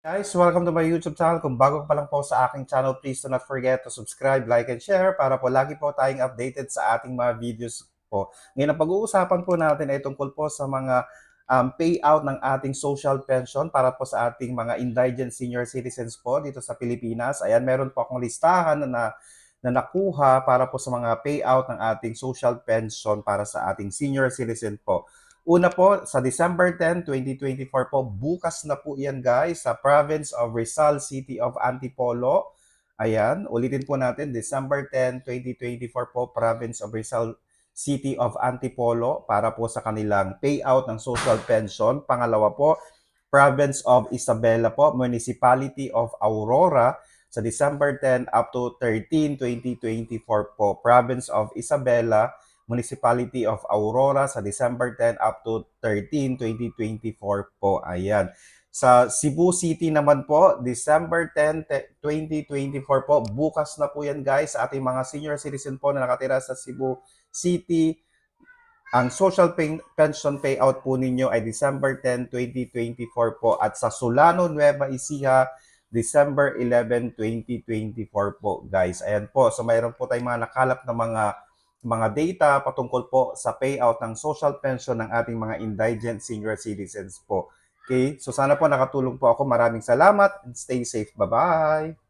Guys, welcome to my YouTube channel. Kung bago ka pa lang po sa aking channel, please do not forget to subscribe, like, and share para po lagi po tayong updated sa ating mga videos po. Ngayon, ang pag-uusapan po natin ay tungkol po sa mga payout ng ating social pension para po sa ating mga indigent senior citizens po dito sa Pilipinas. Ayan, meron po akong listahan na nakuha para po sa mga payout ng ating social pension para sa ating senior citizen po. Una po, sa December 10, 2024 po, bukas na po yan guys, sa province of Rizal, City of Antipolo. Ayan, ulitin po natin, December 10, 2024 po, province of Rizal, City of Antipolo para po sa kanilang payout ng social pension. Pangalawa po, province of Isabela po, Municipality of Aurora, sa December 10 up to 13, 2024 po, province of Isabela, Municipality of Aurora sa December 10 up to 13, 2024 po. Ayan. Sa Cebu City naman po, December 10, 2024 po. Bukas na po yan guys sa ating mga senior citizen po na nakatira sa Cebu City. Ang social pension payout po ninyo ay December 10, 2024 po. At sa Solano, Nueva Ecija, December 11, 2024 po guys. Ayan po. So mayroon po tayong mga nakalap na mga data patungkol po sa payout ng social pension ng ating mga indigent senior citizens po. Okay? So sana po nakatulong po ako. Maraming salamat and stay safe. Bye-bye!